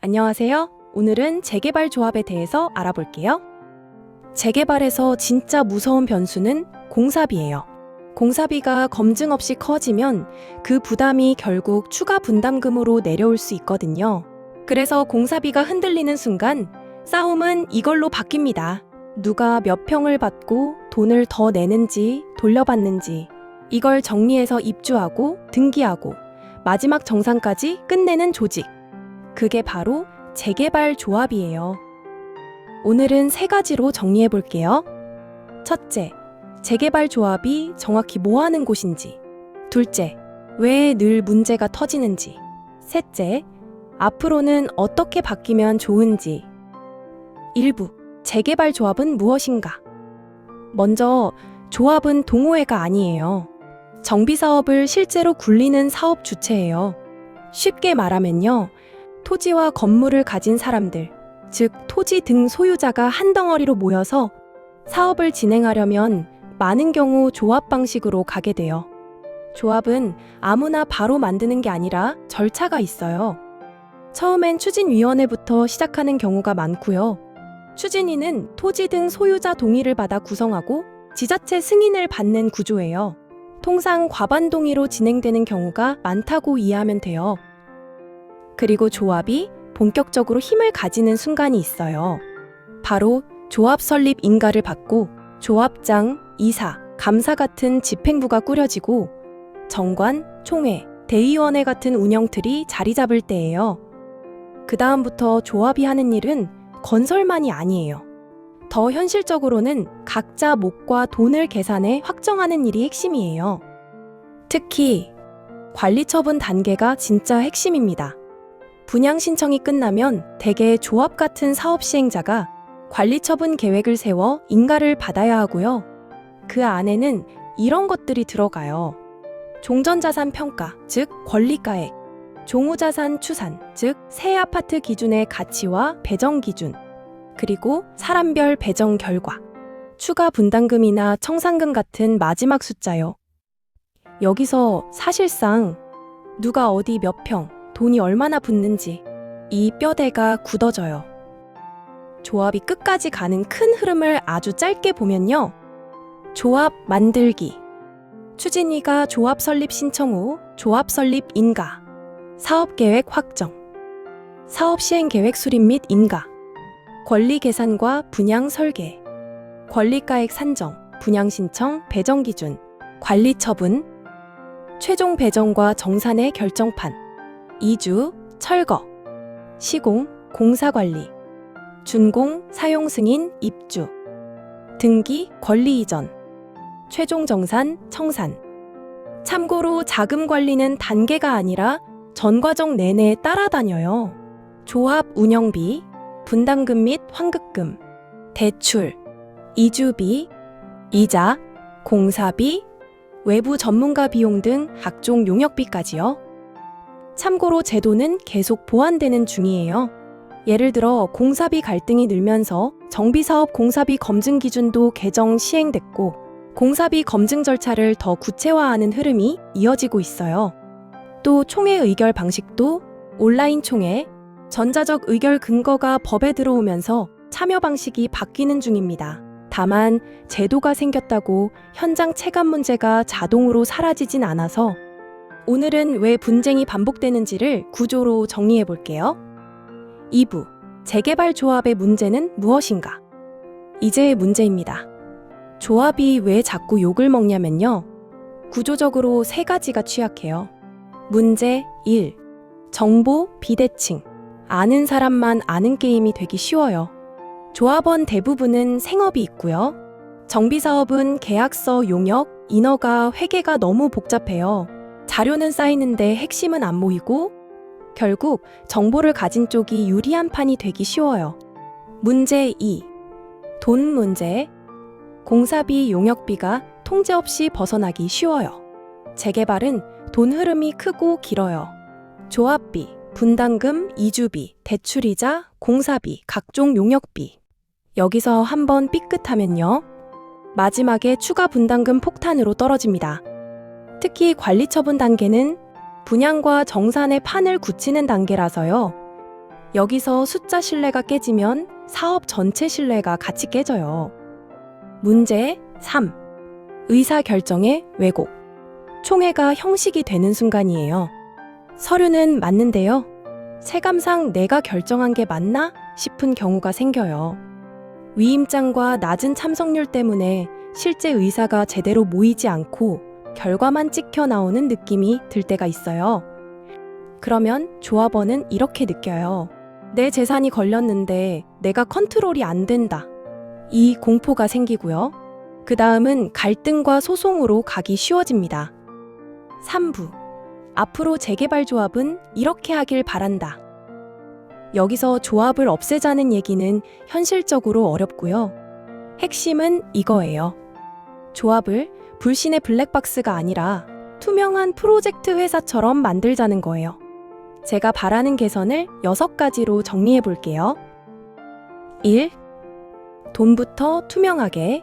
안녕하세요. 오늘은 재개발 조합에 대해서 알아볼게요. 재개발에서 진짜 무서운 변수는 공사비예요. 공사비가 검증 없이 커지면 그 부담이 결국 추가 분담금으로 내려올 수 있거든요. 그래서 공사비가 흔들리는 순간 싸움은 이걸로 바뀝니다. 누가 몇 평을 받고 돈을 더 내는지 돌려받는지 이걸 정리해서 입주하고 등기하고 마지막 정산까지 끝내는 조직. 그게 바로 재개발 조합이에요. 오늘은 3가지로 정리해 볼게요. 첫째, 재개발 조합이 정확히 뭐 하는 곳인지. 둘째, 왜 늘 문제가 터지는지. 셋째, 앞으로는 어떻게 바뀌면 좋은지. 일부, 재개발 조합은 무엇인가? 먼저, 조합은 동호회가 아니에요. 정비사업을 실제로 굴리는 사업 주체예요. 쉽게 말하면요, 토지와 건물을 가진 사람들, 즉 토지 등 소유자가 한 덩어리로 모여서 사업을 진행하려면 많은 경우 조합 방식으로 가게 돼요. 조합은 아무나 바로 만드는 게 아니라 절차가 있어요. 처음엔 추진위원회부터 시작하는 경우가 많고요. 추진위는 토지 등 소유자 동의를 받아 구성하고 지자체 승인을 받는 구조예요. 통상 과반 동의로 진행되는 경우가 많다고 이해하면 돼요. 그리고 조합이 본격적으로 힘을 가지는 순간이 있어요. 바로 조합 설립 인가를 받고 조합장, 이사, 감사 같은 집행부가 꾸려지고 정관, 총회, 대의원회 같은 운영틀이 자리 잡을 때예요. 그 다음부터 조합이 하는 일은 건설만이 아니에요. 더 현실적으로는 각자 몫과 돈을 계산해 확정하는 일이 핵심이에요. 특히 관리처분 단계가 진짜 핵심입니다. 분양 신청이 끝나면 대개 조합 같은 사업 시행자가 관리처분 계획을 세워 인가를 받아야 하고요. 그 안에는 이런 것들이 들어가요. 종전자산 평가, 즉 권리가액, 종우자산 추산, 즉 새 아파트 기준의 가치와 배정 기준, 그리고 사람별 배정 결과, 추가 분담금이나 청산금 같은 마지막 숫자요. 여기서 사실상 누가 어디 몇 평, 돈이 얼마나 붙는지 이 뼈대가 굳어져요. 조합이 끝까지 가는 큰 흐름을 아주 짧게 보면요. 조합 만들기, 추진위가 조합 설립 신청 후 조합 설립 인가, 사업계획 확정, 사업 시행 계획 수립 및 인가, 권리 계산과 분양 설계, 권리가액 산정, 분양 신청, 배정 기준, 관리 처분, 최종 배정과 정산의 결정판, 이주, 철거, 시공, 공사관리, 준공, 사용 승인, 입주, 등기, 권리 이전, 최종 정산, 청산. 참고로 자금 관리는 단계가 아니라 전 과정 내내 따라다녀요. 조합 운영비, 분담금 및 환급금, 대출, 이주비, 이자, 공사비, 외부 전문가 비용 등 각종 용역비까지요. 참고로 제도는 계속 보완되는 중이에요. 예를 들어 공사비 갈등이 늘면서 정비사업 공사비 검증 기준도 개정 시행됐고 공사비 검증 절차를 더 구체화하는 흐름이 이어지고 있어요. 또 총회 의결 방식도 온라인 총회, 전자적 의결 근거가 법에 들어오면서 참여 방식이 바뀌는 중입니다. 다만 제도가 생겼다고 현장 체감 문제가 자동으로 사라지진 않아서 오늘은 왜 분쟁이 반복되는지를 구조로 정리해 볼게요. 2부, 재개발 조합의 문제는 무엇인가? 이제의 문제입니다. 조합이 왜 자꾸 욕을 먹냐면요. 구조적으로 3가지가 취약해요. 문제 1. 정보 비대칭. 아는 사람만 아는 게임이 되기 쉬워요. 조합원 대부분은 생업이 있고요. 정비사업은 계약서, 용역, 인허가, 회계가 너무 복잡해요. 자료는 쌓이는데 핵심은 안 모이고 결국 정보를 가진 쪽이 유리한 판이 되기 쉬워요. 문제 2. 돈 문제. 공사비, 용역비가 통제 없이 벗어나기 쉬워요. 재개발은 돈 흐름이 크고 길어요. 조합비, 분담금, 이주비, 대출이자, 공사비, 각종 용역비. 여기서 한번 삐끗하면요. 마지막에 추가 분담금 폭탄으로 떨어집니다. 특히 관리처분 단계는 분양과 정산의 판을 굳히는 단계라서요. 여기서 숫자 신뢰가 깨지면 사업 전체 신뢰가 같이 깨져요. 문제 3. 의사결정의 왜곡. 총회가 형식이 되는 순간이에요. 서류는 맞는데요. 체감상 내가 결정한 게 맞나 싶은 경우가 생겨요. 위임장과 낮은 참석률 때문에 실제 의사가 제대로 모이지 않고 결과만 찍혀 나오는 느낌이 들 때가 있어요. 그러면 조합원은 이렇게 느껴요. 내 재산이 걸렸는데 내가 컨트롤이 안 된다. 이 공포가 생기고요. 그 다음은 갈등과 소송으로 가기 쉬워집니다. 3부. 앞으로 재개발 조합은 이렇게 하길 바란다. 여기서 조합을 없애자는 얘기는 현실적으로 어렵고요. 핵심은 이거예요. 조합을 불신의 블랙박스가 아니라 투명한 프로젝트 회사처럼 만들자는 거예요. 제가 바라는 개선을 6가지로 정리해 볼게요. 1. 돈부터 투명하게.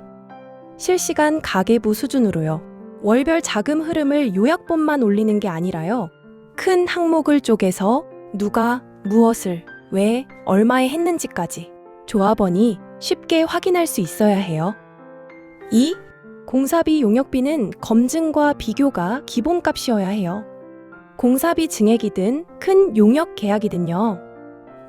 실시간 가계부 수준으로요. 월별 자금 흐름을 요약본만 올리는 게 아니라요. 큰 항목을 쪼개서 누가 무엇을 왜 얼마에 했는지까지 조합원이 쉽게 확인할 수 있어야 해요. 2. 공사비 용역비는 검증과 비교가 기본값이어야 해요. 공사비 증액이든 큰 용역 계약이든요.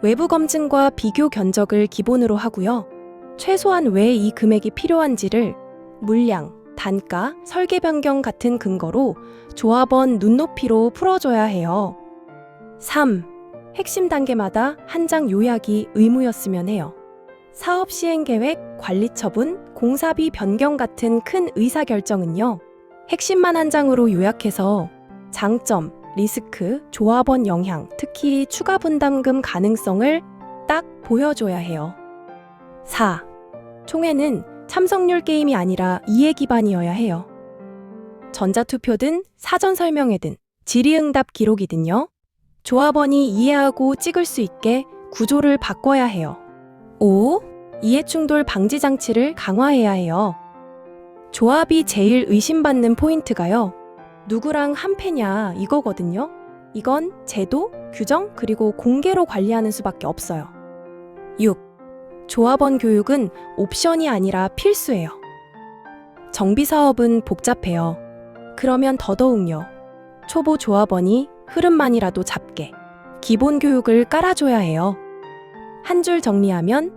외부 검증과 비교 견적을 기본으로 하고요. 최소한 왜 이 금액이 필요한지를 물량, 단가, 설계 변경 같은 근거로 조합원 눈높이로 풀어줘야 해요. 3. 핵심 단계마다 한 장 요약이 의무였으면 해요. 사업 시행 계획, 관리 처분, 공사비 변경 같은 큰 의사결정은요. 핵심만 한 장으로 요약해서 장점, 리스크, 조합원 영향, 특히 추가 분담금 가능성을 딱 보여줘야 해요. 4. 총회는 참석률 게임이 아니라 이해 기반이어야 해요. 전자투표든 사전 설명회든 질의응답 기록이든요. 조합원이 이해하고 찍을 수 있게 구조를 바꿔야 해요. 5. 이해충돌 방지 장치를 강화해야 해요. 조합이 제일 의심받는 포인트가요. 누구랑 한패냐 이거거든요. 이건 제도, 규정, 그리고 공개로 관리하는 수밖에 없어요. 6. 조합원 교육은 옵션이 아니라 필수예요. 정비사업은 복잡해요. 그러면 더더욱요. 초보 조합원이 흐름만이라도 잡게 기본 교육을 깔아줘야 해요. 한 줄 정리하면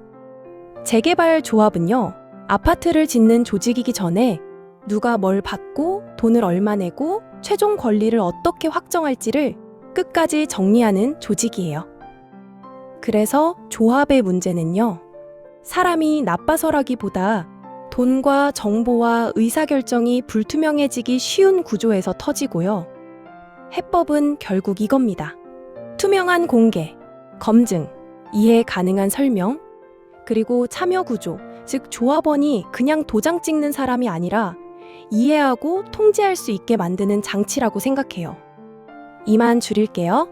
재개발 조합은요. 아파트를 짓는 조직이기 전에 누가 뭘 받고 돈을 얼마 내고 최종 권리를 어떻게 확정할지를 끝까지 정리하는 조직이에요. 그래서 조합의 문제는요. 사람이 나빠서라기보다 돈과 정보와 의사결정이 불투명해지기 쉬운 구조에서 터지고요. 해법은 결국 이겁니다. 투명한 공개, 검증, 이해 가능한 설명, 그리고 참여 구조, 즉 조합원이 그냥 도장 찍는 사람이 아니라 이해하고 통제할 수 있게 만드는 장치라고 생각해요. 이만 줄일게요.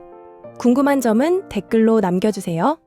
궁금한 점은 댓글로 남겨주세요.